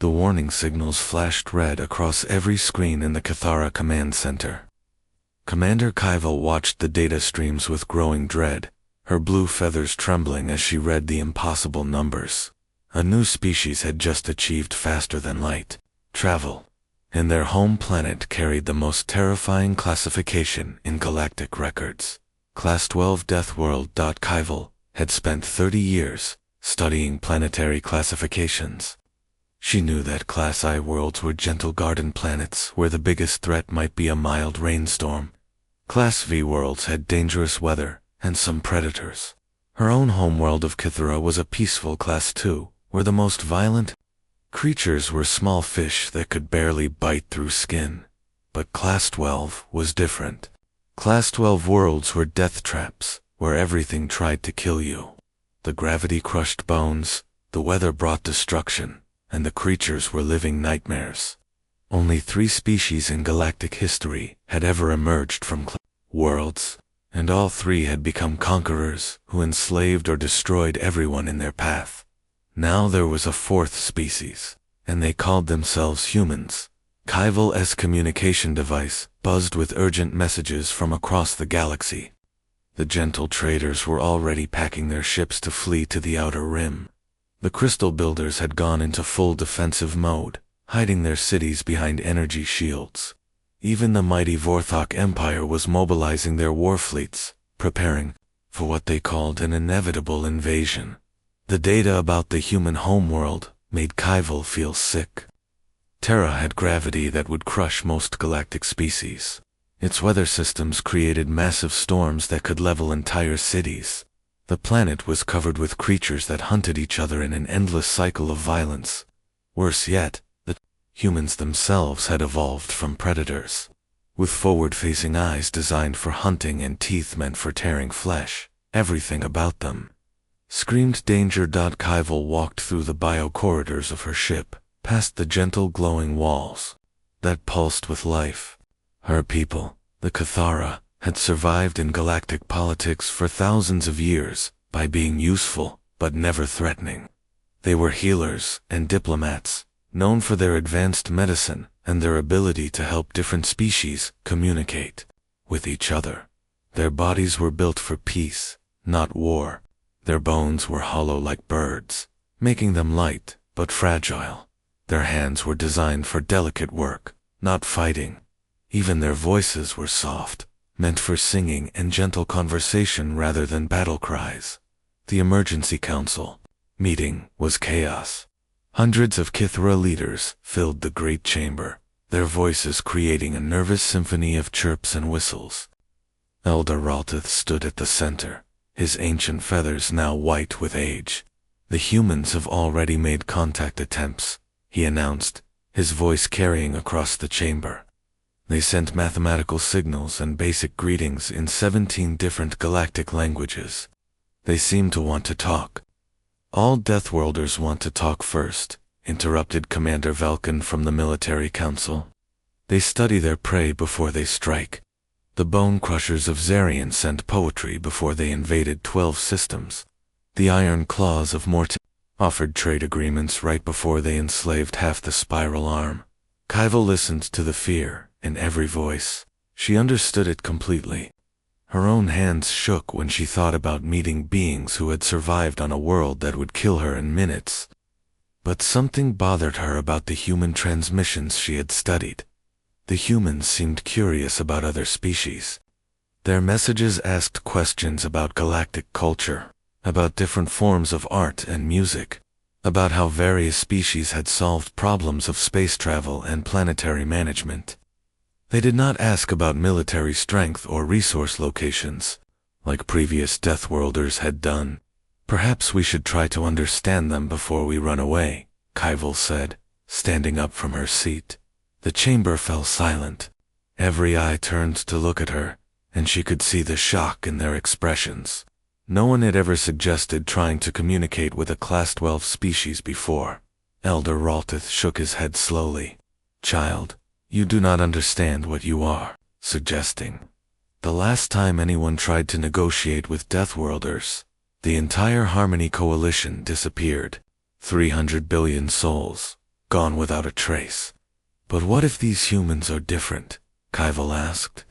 The warning signals flashed red across every screen in the Cathara command center. Commander Kaival watched the data streams with growing dread, her blue feathers trembling as she read the impossible numbers. A new species had just achieved faster than light travel, and their home planet carried the most terrifying classification in galactic records. Class 12 Deathworld. Kaival had spent 30 years studying planetary classifications. She knew that Class I worlds were gentle garden planets where the biggest threat might be a mild rainstorm. Class V worlds had dangerous weather and some predators. Her own homeworld of Kithara was a peaceful Class 2, where the most violent creatures were small fish that could barely bite through skin. But Class 12 was different. Class 12 worlds were death traps, where everything tried to kill you. The gravity crushed bones, the weather brought destruction, and the creatures were living nightmares. Only 3 species in galactic history had ever emerged from worlds, and all 3 had become conquerors who enslaved or destroyed everyone in their path. Now there was a 4th species, and they called themselves humans. Kaival's communication device buzzed with urgent messages from across the galaxy. The gentle traders were already packing their ships to flee to the outer rim. The crystal builders had gone into full defensive mode, hiding their cities behind energy shields. Even the mighty Vorthok Empire was mobilizing their war fleets, preparing for what they called an inevitable invasion. The data about the human homeworld made Kaival feel sick. Terra had gravity that would crush most galactic species. Its weather systems created massive storms that could level entire cities. The planet was covered with creatures that hunted each other in an endless cycle of violence. Worse yet, the humans themselves had evolved from predators, with forward-facing eyes designed for hunting and teeth meant for tearing flesh. Everything about them screamed danger. Kaival walked through the bio-corridors of her ship, past the gentle glowing walls that pulsed with life. Her people, the Cathara, had survived in galactic politics for thousands of years by being useful but never threatening. They were healers and diplomats, known for their advanced medicine and their ability to help different species communicate with each other. Their bodies were built for peace, not war. Their bones were hollow like birds, making them light but fragile. Their hands were designed for delicate work, not fighting. Even their voices were soft, meant for singing and gentle conversation rather than battle cries. The emergency council meeting was chaos. Hundreds of Kithara leaders filled the great chamber, their voices creating a nervous symphony of chirps and whistles. Elder Raltith stood at the center, his ancient feathers now white with age. The humans have already made contact attempts, he announced, his voice carrying across the chamber. They sent mathematical signals and basic greetings in 17 different galactic languages. They seemed to want to talk. All Deathworlders want to talk first, interrupted Commander Velkin from the military council. They study their prey before they strike. The bone crushers of Zarian sent poetry before they invaded 12 systems. The iron claws of Mort offered trade agreements right before they enslaved half the spiral arm. Kaival listened to the fear in every voice. She understood it completely. Her own hands shook when she thought about meeting beings who had survived on a world that would kill her in minutes. But something bothered her about the human transmissions she had studied. The humans seemed curious about other species. Their messages asked questions about galactic culture, about different forms of art and music, about how various species had solved problems of space travel and planetary management. They did not ask about military strength or resource locations, like previous Deathworlders had done. Perhaps we should try to understand them before we run away, Kaival said, standing up from her seat. The chamber fell silent. Every eye turned to look at her, and she could see the shock in their expressions. No one had ever suggested trying to communicate with a Class 12 species before. Elder Raltith shook his head slowly. Child, you do not understand what you are suggesting. The last time anyone tried to negotiate with Deathworlders, the entire Harmony Coalition disappeared. 300 billion souls. gone without a trace. But what if these humans are different? Kaival asked.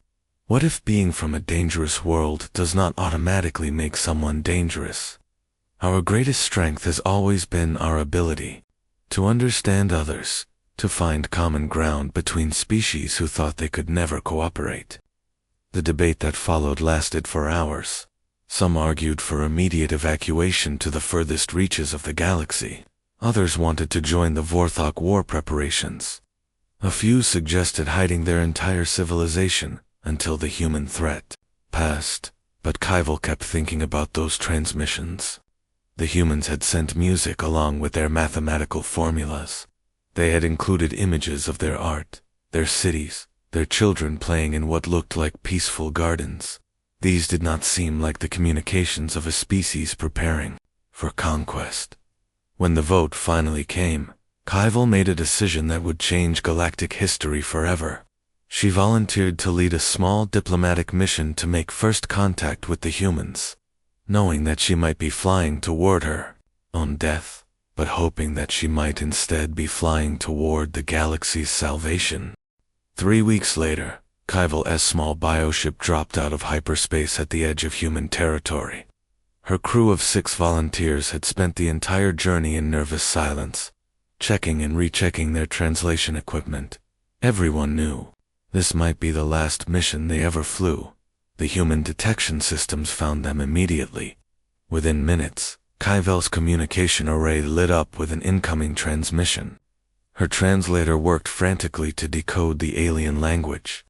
What if being from a dangerous world does not automatically make someone dangerous? Our greatest strength has always been our ability to understand others, to find common ground between species who thought they could never cooperate. The debate that followed lasted for hours. Some argued for immediate evacuation to the furthest reaches of the galaxy. Others wanted to join the Vorthok war preparations. A few suggested hiding their entire civilization until the human threat passed, but Kaival kept thinking about those transmissions. The humans had sent music along with their mathematical formulas. They had included images of their art, their cities, their children playing in what looked like peaceful gardens. These did not seem like the communications of a species preparing for conquest. When the vote finally came, Kaival made a decision that would change galactic history forever. She volunteered to lead a small diplomatic mission to make first contact with the humans, knowing that she might be flying toward her own death, but hoping that she might instead be flying toward the galaxy's salvation. 3 weeks later, Kaival's small bioship dropped out of hyperspace at the edge of human territory. Her crew of 6 volunteers had spent the entire journey in nervous silence, checking and rechecking their translation equipment. Everyone knew this might be the last mission they ever flew. The human detection systems found them immediately. Within minutes, Kaival's communication array lit up with an incoming transmission. Her translator worked frantically to decode the alien language.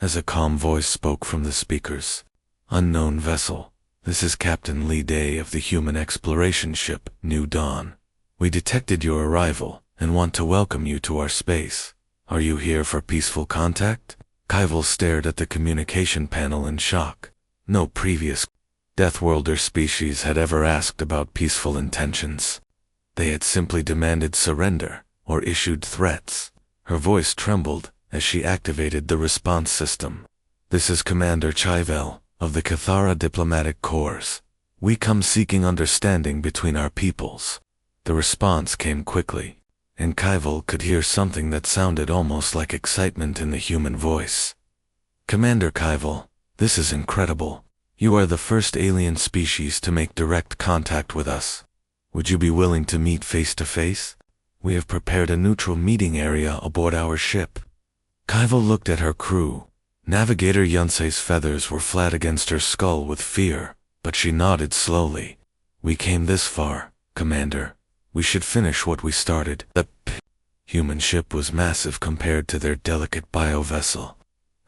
As a calm voice spoke from the speakers, "Unknown vessel, this is Captain Lee Day of the human exploration ship, New Dawn. We detected your arrival and want to welcome you to our space. Are you here for peaceful contact?" Kaival stared at the communication panel in shock. No previous Deathworlder species had ever asked about peaceful intentions. They had simply demanded surrender or issued threats. Her voice trembled as she activated the response system. "This is Commander Kaival of the Cathara Diplomatic Corps. We come seeking understanding between our peoples." The response came quickly, and Kaival could hear something that sounded almost like excitement in the human voice. "Commander Kaival, this is incredible. You are the first alien species to make direct contact with us. Would you be willing to meet face to face? We have prepared a neutral meeting area aboard our ship." Kaival looked at her crew. Navigator Yunse's feathers were flat against her skull with fear, but she nodded slowly. "We came this far, Commander. We should finish what we started." The human ship was massive compared to their delicate bio-vessel.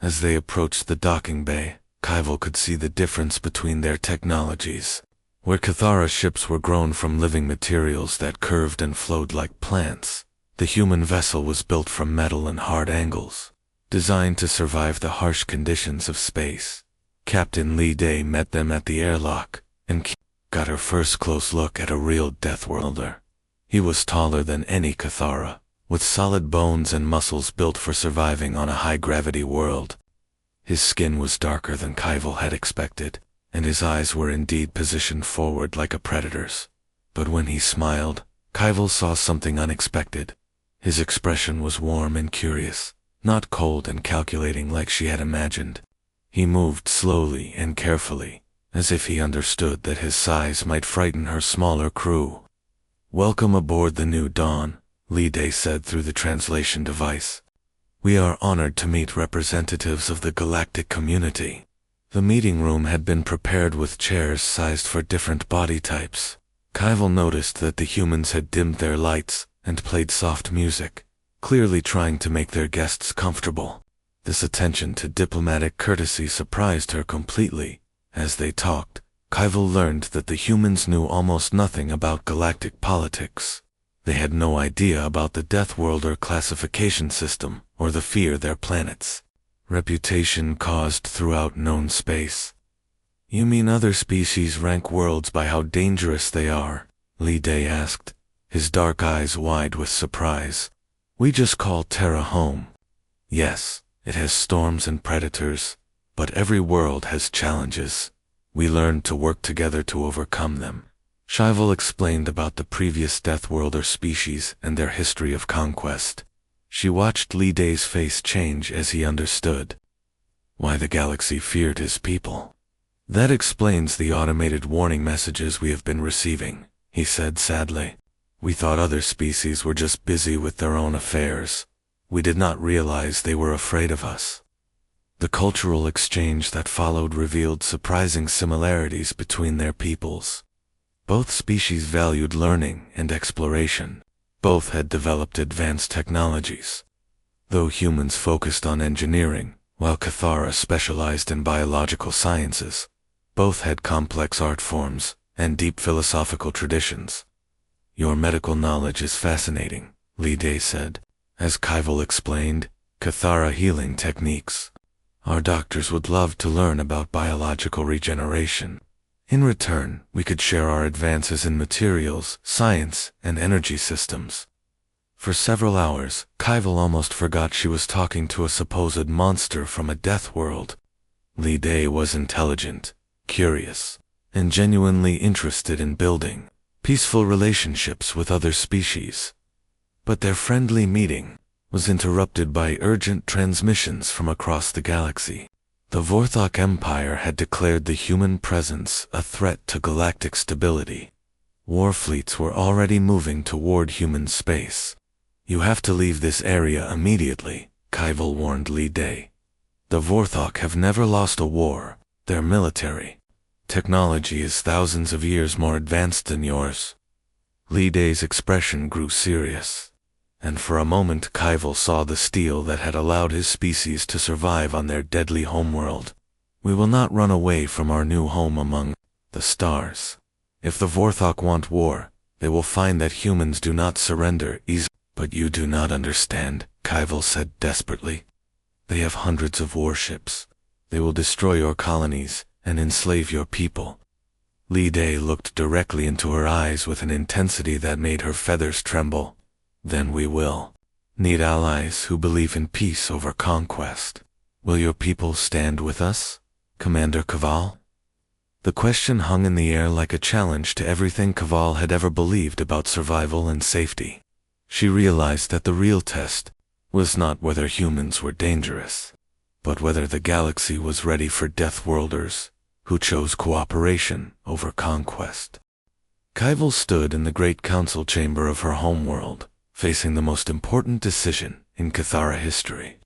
As they approached the docking bay, Kaival could see the difference between their technologies. Where Cathara ships were grown from living materials that curved and flowed like plants, the human vessel was built from metal and hard angles, designed to survive the harsh conditions of space. Captain Lee Day met them at the airlock, and got her first close look at a real Deathworlder. He was taller than any Cathara, with solid bones and muscles built for surviving on a high-gravity world. His skin was darker than Kaival had expected, and his eyes were indeed positioned forward like a predator's. But when he smiled, Kaival saw something unexpected. His expression was warm and curious, not cold and calculating like she had imagined. He moved slowly and carefully, as if he understood that his size might frighten her smaller crew. "Welcome aboard the New Dawn," Lee Day said through the translation device. "We are honored to meet representatives of the galactic community." The meeting room had been prepared with chairs sized for different body types. Kaival noticed that the humans had dimmed their lights and played soft music, clearly trying to make their guests comfortable. This attention to diplomatic courtesy surprised her completely. As they talked, Kaival learned that the humans knew almost nothing about galactic politics. They had no idea about the Deathworlder classification system or the fear their planets reputation caused throughout known space. "You mean other species rank worlds by how dangerous they are?" Lee Day asked, his dark eyes wide with surprise. "We just call Terra home. Yes, it has storms and predators, but every world has challenges. We learn to work together to overcome them." Schivel explained about the previous Deathworlder species and their history of conquest. She watched Li Day's face change as he understood why the galaxy feared his people. That explains the automated warning messages we have been receiving, he said sadly. We thought other species were just busy with their own affairs. We did not realize they were afraid of us. The cultural exchange that followed revealed surprising similarities between their peoples. Both species valued learning and exploration. Both had developed advanced technologies. Though humans focused on engineering, while Cathara specialized in biological sciences, both had complex art forms and deep philosophical traditions. Your medical knowledge is fascinating, Li Day said. As Kaival explained, Cathara healing techniques. Our doctors would love to learn about biological regeneration. In return, we could share our advances in materials, science, and energy systems. For several hours, Kaival almost forgot she was talking to a supposed monster from a death world. Li Day was intelligent, curious, and genuinely interested in building peaceful relationships with other species. But their friendly meeting was interrupted by urgent transmissions from across the galaxy. The Vorthok Empire had declared the human presence a threat to galactic stability. War fleets were already moving toward human space. You have to leave this area immediately, Kaival warned Li Day. The Vorthok have never lost a war. Their military technology is thousands of years more advanced than yours. Li Day's expression grew serious, and for a moment Kaival saw the steel that had allowed his species to survive on their deadly homeworld. We will not run away from our new home among the stars. If the Vorthok want war, they will find that humans do not surrender easily. But you do not understand, Kaival said desperately. They have hundreds of warships. They will destroy your colonies and enslave your people. Li Day looked directly into her eyes with an intensity that made her feathers tremble. Then we will need allies who believe in peace over conquest. Will your people stand with us, Commander Kaival? The question hung in the air like a challenge to everything Kaival had ever believed about survival and safety. She realized that the real test was not whether humans were dangerous, but whether the galaxy was ready for Deathworlders who chose cooperation over conquest. Kaival stood in the great council chamber of her homeworld, facing the most important decision in Cathara history.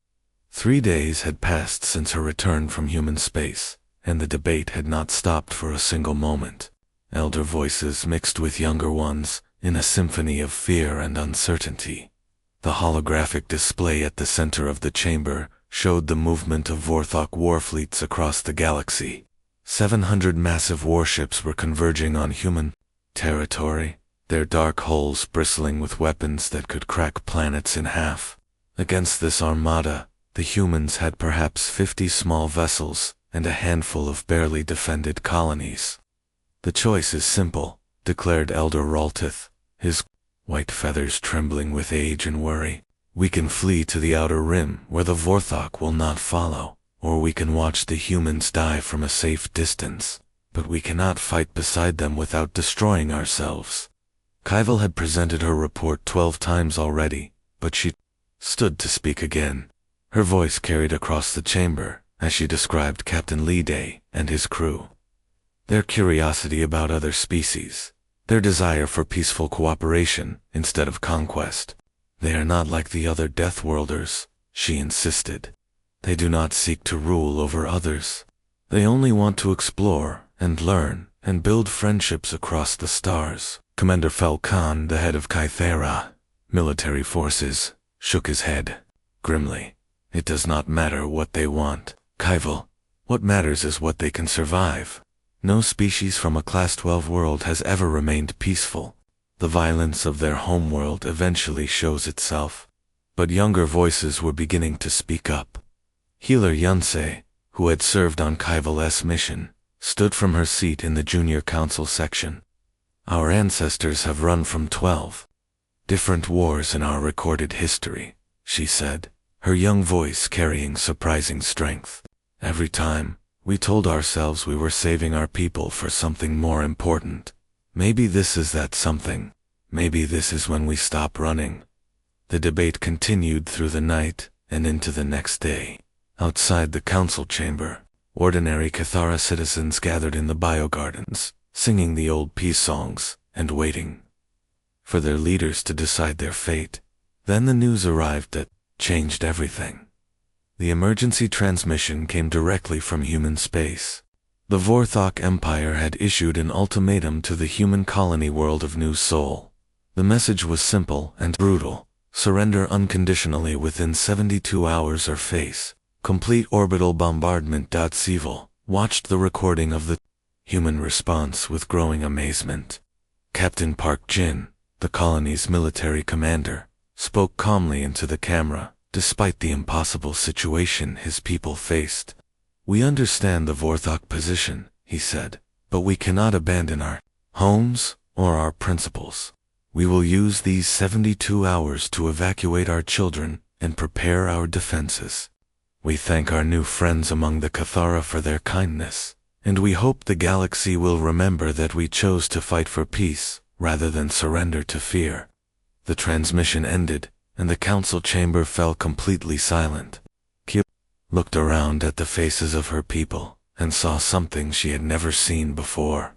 3 days had passed since her return from human space, and the debate had not stopped for a single moment. Elder voices mixed with younger ones, in a symphony of fear and uncertainty. The holographic display at the center of the chamber showed the movement of Vorthok war fleets across the galaxy. 700 massive warships were converging on human territory, their dark hulls bristling with weapons that could crack planets in half. Against this armada, the humans had perhaps 50 small vessels and a handful of barely defended colonies. The choice is simple, declared Elder Raltith, his white feathers trembling with age and worry. We can flee to the outer rim where the Vorthok will not follow, or we can watch the humans die from a safe distance, but we cannot fight beside them without destroying ourselves. Kaival had presented her report 12 times already, but she stood to speak again. Her voice carried across the chamber as she described Captain Li Day and his crew. Their curiosity about other species, their desire for peaceful cooperation instead of conquest. They are not like the other Deathworlders, she insisted. They do not seek to rule over others. They only want to explore and learn and build friendships across the stars. Commander Falcon, the head of Cathara military forces, shook his head grimly. It does not matter what they want, Kaival. What matters is what they can survive. No species from a Class 12 world has ever remained peaceful. The violence of their homeworld eventually shows itself. But younger voices were beginning to speak up. Healer Yunsei, who had served on Kaival's mission, stood from her seat in the junior council section. Our ancestors have run from 12 different wars in our recorded history, she said, her young voice carrying surprising strength. Every time, we told ourselves we were saving our people for something more important. Maybe this is that something. Maybe this is when we stop running. The debate continued through the night and into the next day. Outside the council chamber, ordinary Cathara citizens gathered in the biogardens, singing the old peace songs and waiting for their leaders to decide their fate. Then the news arrived that changed everything. The emergency transmission came directly from human space. The Vorthok Empire had issued an ultimatum to the human colony world of New Sol. The message was simple and brutal. Surrender unconditionally within 72 hours or face complete orbital bombardment. Seville watched the recording of the human response with growing amazement. Captain Park Jin, the colony's military commander, spoke calmly into the camera, despite the impossible situation his people faced. "We understand the Vorthok position," he said, "but we cannot abandon our homes or our principles. We will use these 72 hours to evacuate our children and prepare our defenses. We thank our new friends among the Cathara for their kindness, and we hope the galaxy will remember that we chose to fight for peace rather than surrender to fear." The transmission ended, and the council chamber fell completely silent. Kip looked around at the faces of her people and saw something she had never seen before.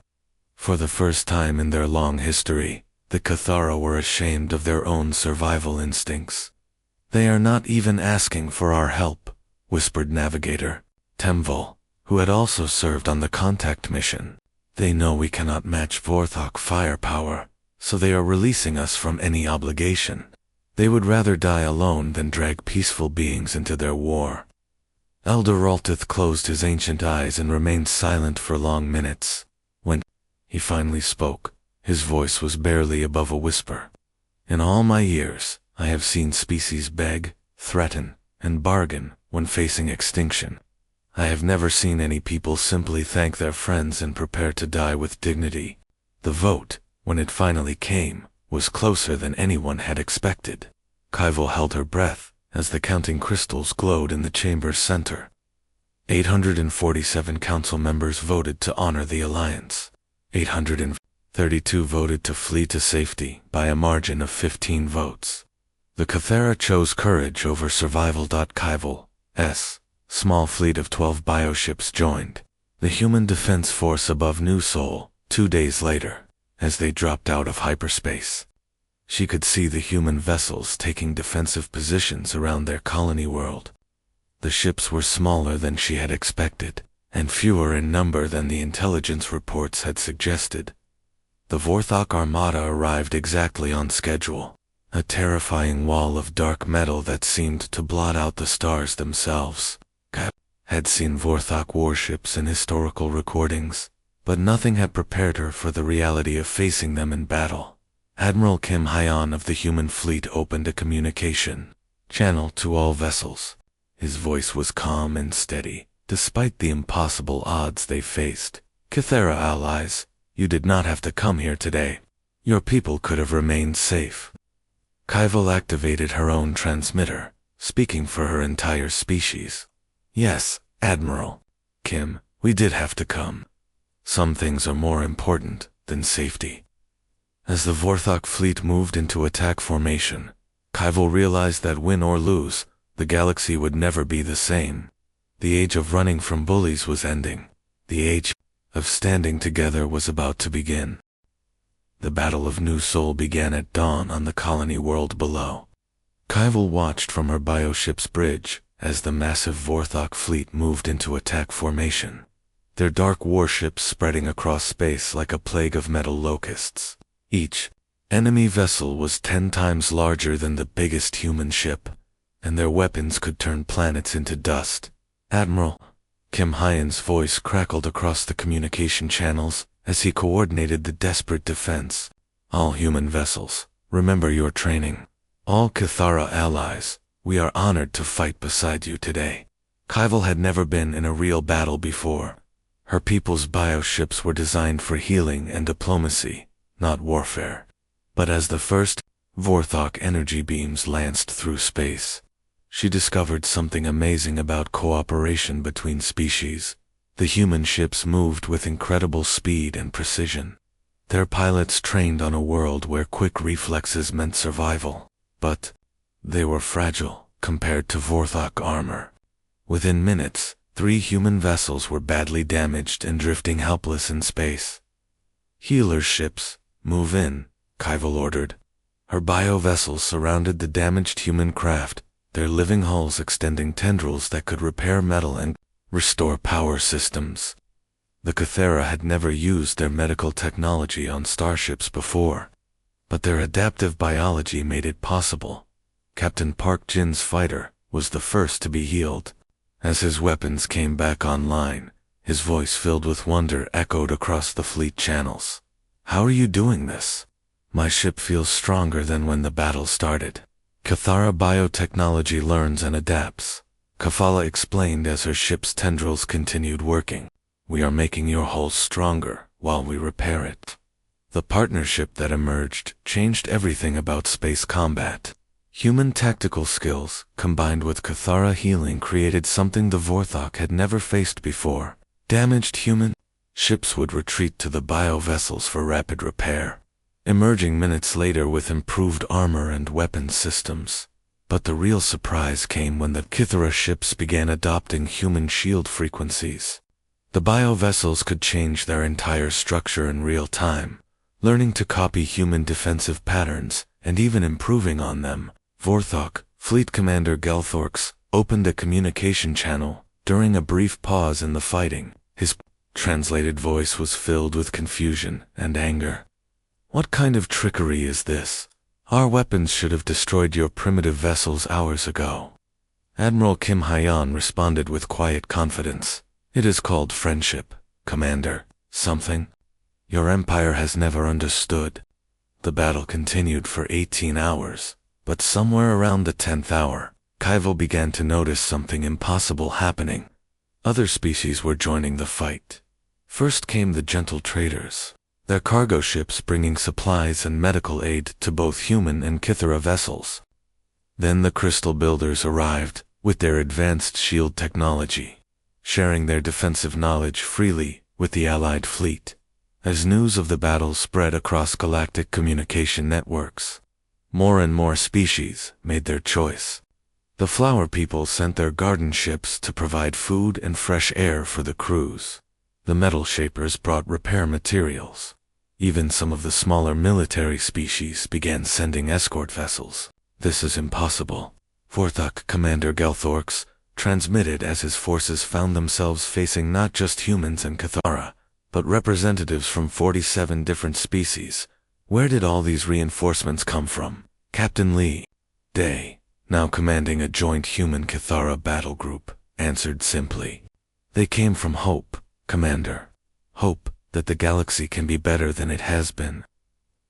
For the first time in their long history, the Cathara were ashamed of their own survival instincts. "They are not even asking for our help," whispered Navigator Temvol, who had also served on the contact mission. "They know we cannot match Vorthok firepower, so they are releasing us from any obligation. They would rather die alone than drag peaceful beings into their war." Elder Raltith closed his ancient eyes and remained silent for long minutes. When he finally spoke, his voice was barely above a whisper. "In all my years, I have seen species beg, threaten, and bargain when facing extinction. I have never seen any people simply thank their friends and prepare to die with dignity. The vote, when it finally came, was closer than anyone had expected." Kaival held her breath as the counting crystals glowed in the chamber's center. 847 council members voted to honor the alliance. 832 voted to flee to safety by a margin of 15 votes. The Cathara chose courage over survival. Kaival's small fleet of 12 bioships joined the human defense force above New Sol 2 days later. As they dropped out of hyperspace, she could see the human vessels taking defensive positions around their colony world. The ships were smaller than she had expected, and fewer in number than the intelligence reports had suggested. The Vorthok Armada arrived exactly on schedule, a terrifying wall of dark metal that seemed to blot out the stars themselves. Cap had seen Vorthok warships in historical recordings, but nothing had prepared her for the reality of facing them in battle. Admiral Kim Hyan of the human fleet opened a communication channel to all vessels. His voice was calm and steady, despite the impossible odds they faced. "Cathara allies, you did not have to come here today. Your people could have remained safe." Kaival activated her own transmitter, speaking for her entire species. "Yes, Admiral Kim, we did have to come. Some things are more important than safety." As the Vorthok fleet moved into attack formation, Kaival realized that win or lose, the galaxy would never be the same. The age of running from bullies was ending. The age of standing together was about to begin. The Battle of New Sol began at dawn on the colony world below. Kaival watched from her bioship's bridge as the massive Vorthok fleet moved into attack formation, their dark warships spreading across space like a plague of metal locusts. Each enemy vessel was 10 times larger than the biggest human ship, and their weapons could turn planets into dust. Admiral Kim Hyan's voice crackled across the communication channels as he coordinated the desperate defense. "All human vessels, remember your training. All Cathara allies, we are honored to fight beside you today." Kaival had never been in a real battle before. Her people's bioships were designed for healing and diplomacy, not warfare. But as the first Vorthok energy beams lanced through space, she discovered something amazing about cooperation between species. The human ships moved with incredible speed and precision. Their pilots trained on a world where quick reflexes meant survival. But they were fragile compared to Vorthok armor. Within minutes, 3 human vessels were badly damaged and drifting helpless in space. "Healer ships, move in," Kaival ordered. Her bio-vessels surrounded the damaged human craft, their living hulls extending tendrils that could repair metal and restore power systems. The Cathara had never used their medical technology on starships before, but their adaptive biology made it possible. Captain Park Jin's fighter was the first to be healed. As his weapons came back online, his voice filled with wonder echoed across the fleet channels. "How are you doing this? My ship feels stronger than when the battle started." "Cathara biotechnology learns and adapts," Kafala explained as her ship's tendrils continued working. "We are making your hull stronger while we repair it." The partnership that emerged changed everything about space combat. Human tactical skills, combined with Cathara healing, created something the Vorthok had never faced before. Damaged human ships would retreat to the bio-vessels for rapid repair, emerging minutes later with improved armor and weapon systems. But the real surprise came when the Cathara ships began adopting human shield frequencies. The bio-vessels could change their entire structure in real time, learning to copy human defensive patterns and even improving on them. Vorthok, Fleet Commander Gelthorks, opened a communication channel during a brief pause in the fighting. His translated voice was filled with confusion and anger. "What kind of trickery is this? Our weapons should have destroyed your primitive vessels hours ago." Admiral Kim Hyan responded with quiet confidence. "It is called friendship, Commander. Something your empire has never understood." The battle continued for 18 hours, but somewhere around the 10th hour, Kaival began to notice something impossible happening. Other species were joining the fight. First came the gentle traders, their cargo ships bringing supplies and medical aid to both human and Cathara vessels. Then the crystal builders arrived, with their advanced shield technology, sharing their defensive knowledge freely with the Allied fleet. As news of the battle spread across galactic communication networks, more and more species made their choice. The flower people sent their garden ships to provide food and fresh air for the crews. The metal shapers brought repair materials. Even some of the smaller military species began sending escort vessels. "This is impossible," Vorthok Commander Gelthorks transmitted as his forces found themselves facing not just humans and Cathara, but representatives from 47 different species. Where did all these reinforcements come from? Captain Lee Day, now commanding a joint human-Cathara battle group, answered simply. "They came from hope, Commander. Hope that the galaxy can be better than it has been."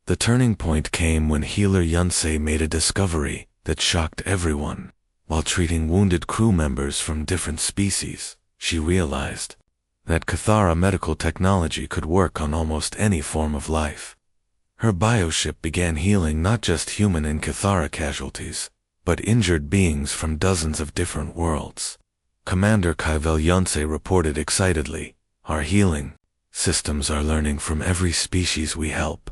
The turning point came when healer Yunsei made a discovery that shocked everyone. While treating wounded crew members from different species, she realized that Cathara medical technology could work on almost any form of life. Her bioship began healing not just human and Cathara casualties, but injured beings from dozens of different worlds. Commander Kaivel Yunsei reported excitedly, "Our healing systems are learning from every species we help.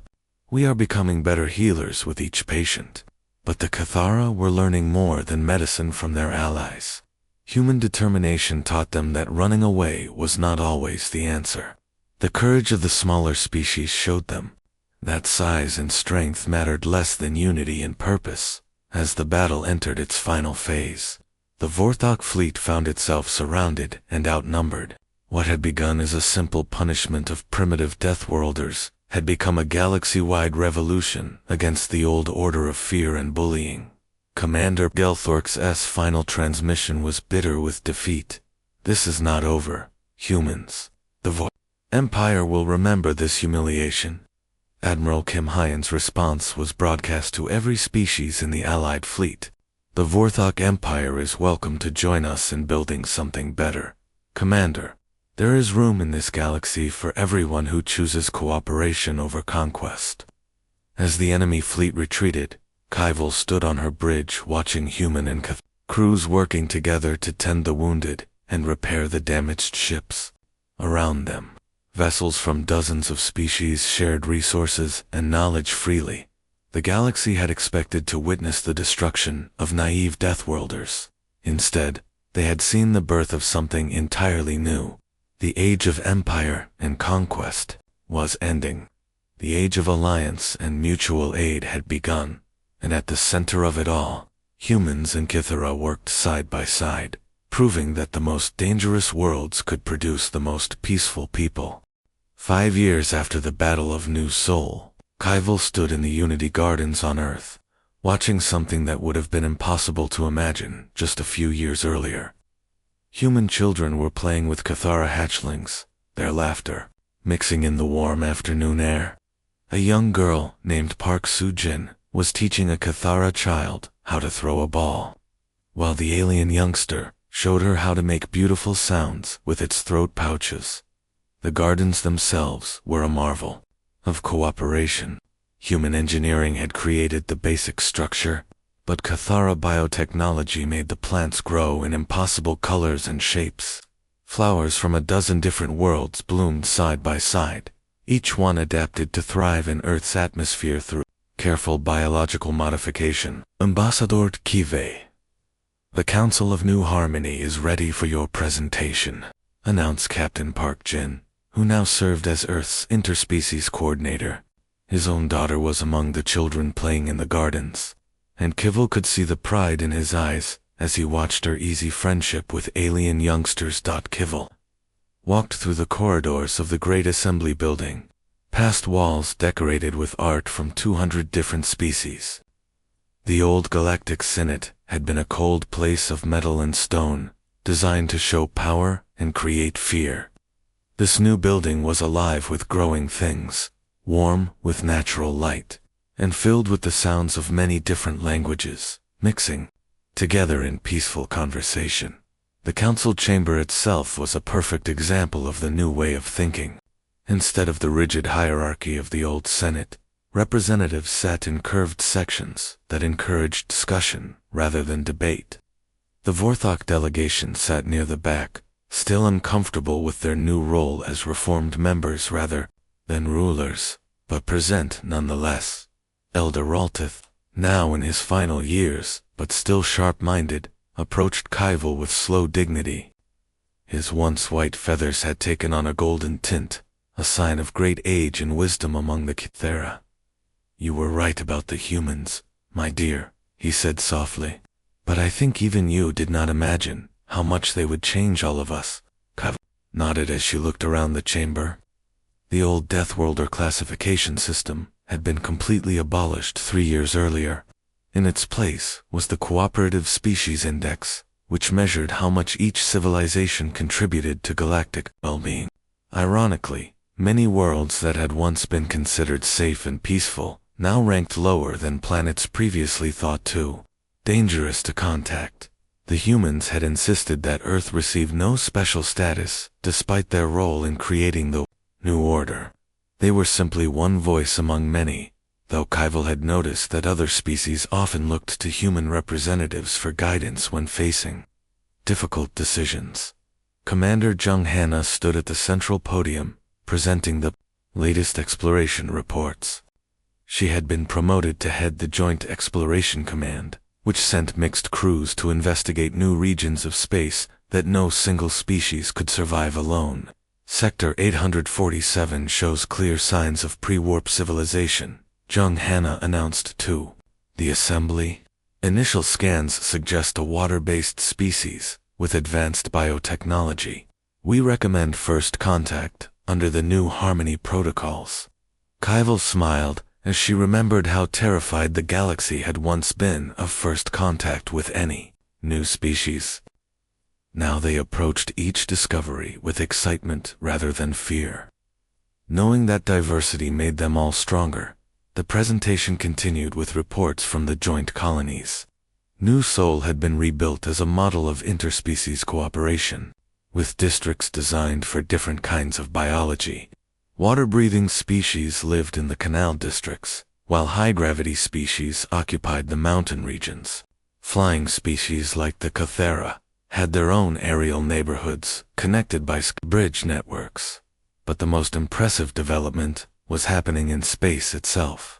We are becoming better healers with each patient." But the Cathara were learning more than medicine from their allies. Human determination taught them that running away was not always the answer. The courage of the smaller species showed them that size and strength mattered less than unity and purpose. As the battle entered its final phase, the Vorthok fleet found itself surrounded and outnumbered. What had begun as a simple punishment of primitive Deathworlders had become a galaxy-wide revolution against the old order of fear and bullying. Commander Gelthorks' final transmission was bitter with defeat. "This is not over, humans. The Empire will remember this humiliation." Admiral Kim Hyan's response was broadcast to every species in the Allied fleet. "The Vorthok Empire is welcome to join us in building something better. Commander, there is room in this galaxy for everyone who chooses cooperation over conquest." As the enemy fleet retreated, Kaival stood on her bridge watching human and crews working together to tend the wounded and repair the damaged ships. Around them, Vessels from dozens of species shared resources and knowledge freely. The galaxy had expected to witness the destruction of naive Deathworlders. Instead, they had seen the birth of something entirely new. The age of empire and conquest was ending. The age of alliance and mutual aid had begun, and at the center of it all, humans and Kythera worked side by side, proving that the most dangerous worlds could produce the most peaceful people. 5 years after the Battle of New Sol, Kaival stood in the Unity Gardens on Earth, watching something that would have been impossible to imagine just a few years earlier. Human children were playing with Kythera hatchlings, their laughter mixing in the warm afternoon air. A young girl named Park Soo-jin was teaching a Kythera child how to throw a ball, while the alien youngster showed her how to make beautiful sounds with its throat pouches. The gardens themselves were a marvel of cooperation. Human engineering had created the basic structure, but Kythera biotechnology made the plants grow in impossible colors and shapes. Flowers from a dozen different worlds bloomed side by side, each one adapted to thrive in Earth's atmosphere through careful biological modification. Ambassador Kive. The Council of New Harmony is ready for your presentation, announced Captain Park Jin, who now served as Earth's interspecies coordinator. His own daughter was among the children playing in the gardens, and Kivel could see the pride in his eyes as he watched her easy friendship with alien youngsters. Kivel walked through the corridors of the Great Assembly Building, past walls decorated with art from 200 different species. The old Galactic Senate had been a cold place of metal and stone, designed to show power and create fear. This new building was alive with growing things, warm with natural light, and filled with the sounds of many different languages, mixing together in peaceful conversation. The council chamber itself was a perfect example of the new way of thinking. Instead of the rigid hierarchy of the old Senate, representatives sat in curved sections that encouraged discussion rather than debate. The Vorthok delegation sat near the back, still uncomfortable with their new role as reformed members rather than rulers, but present nonetheless. Elder Raltith, now in his final years, but still sharp-minded, approached Kaival with slow dignity. His once white feathers had taken on a golden tint, a sign of great age and wisdom among the Kythera. "You were right about the humans, my dear," he said softly. "But I think even you did not imagine how much they would change all of us." Kaival nodded as she looked around the chamber. The old Deathworlder classification system had been completely abolished 3 years earlier. In its place was the Cooperative Species Index, which measured how much each civilization contributed to galactic well-being. Ironically, many worlds that had once been considered safe and peaceful now ranked lower than planets previously thought too dangerous to contact. The humans had insisted that Earth receive no special status, despite their role in creating the new order. They were simply one voice among many, though Kaival had noticed that other species often looked to human representatives for guidance when facing difficult decisions. Commander Jung Hanna stood at the central podium, presenting the latest exploration reports. She had been promoted to head the Joint Exploration Command, which sent mixed crews to investigate new regions of space that no single species could survive alone. Sector 847 shows clear signs of pre-warp civilization, Jung Hanna announced to the assembly. Initial scans suggest a water-based species with advanced biotechnology. We recommend first contact under the new Harmony protocols. Kaival smiled as she remembered how terrified the galaxy had once been of first contact with any new species. Now they approached each discovery with excitement rather than fear. Knowing that diversity made them all stronger, the presentation continued with reports from the joint colonies. New Sol had been rebuilt as a model of interspecies cooperation, with districts designed for different kinds of biology. Water-breathing species lived in the canal districts, while high-gravity species occupied the mountain regions. Flying species like the Kythera had their own aerial neighborhoods connected by bridge networks. But the most impressive development was happening in space itself.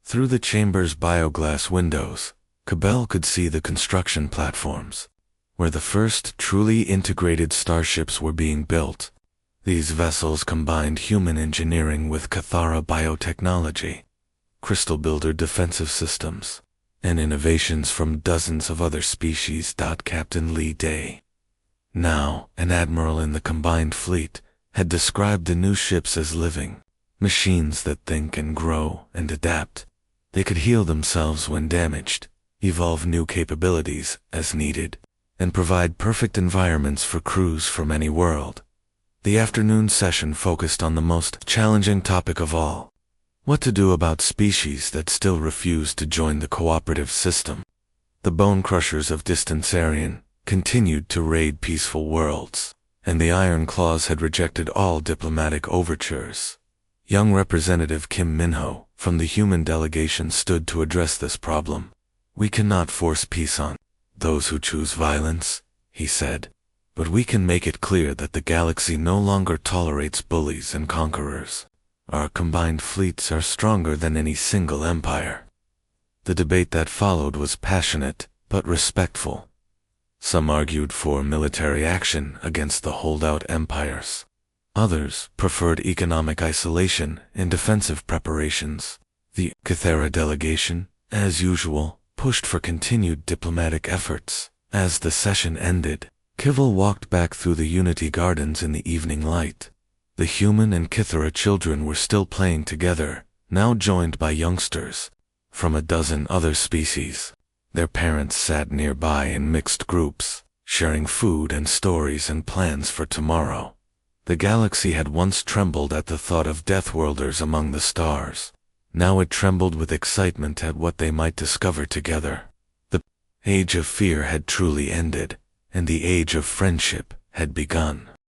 Through the chamber's bioglass windows, Cabell could see the construction platforms, where the first truly integrated starships were being built. These vessels combined human engineering with Cathara biotechnology, crystal builder defensive systems, and innovations from dozens of other species. Captain Lee Day, now an admiral in the combined fleet, had described the new ships as living machines that think and grow and adapt. They could heal themselves when damaged, evolve new capabilities as needed, and provide perfect environments for crews from any world. The afternoon session focused on the most challenging topic of all: what to do about species that still refuse to join the cooperative system. The bone crushers of Distancerian continued to raid peaceful worlds, and the Iron Claws had rejected all diplomatic overtures. Young Representative Kim Minho from the human delegation stood to address this problem. "We cannot force peace on those who choose violence," he said, "but we can make it clear that the galaxy no longer tolerates bullies and conquerors. Our combined fleets are stronger than any single empire." The debate that followed was passionate but respectful. Some argued for military action against the holdout empires. Others preferred economic isolation and defensive preparations. The Cathara delegation, as usual, pushed for continued diplomatic efforts. As the session ended, Kivel walked back through the Unity Gardens in the evening light. The human and Cathara children were still playing together, now joined by youngsters from a dozen other species. Their parents sat nearby in mixed groups, sharing food and stories and plans for tomorrow. The galaxy had once trembled at the thought of Deathworlders among the stars. Now it trembled with excitement at what they might discover together. The age of fear had truly ended, and the age of friendship had begun.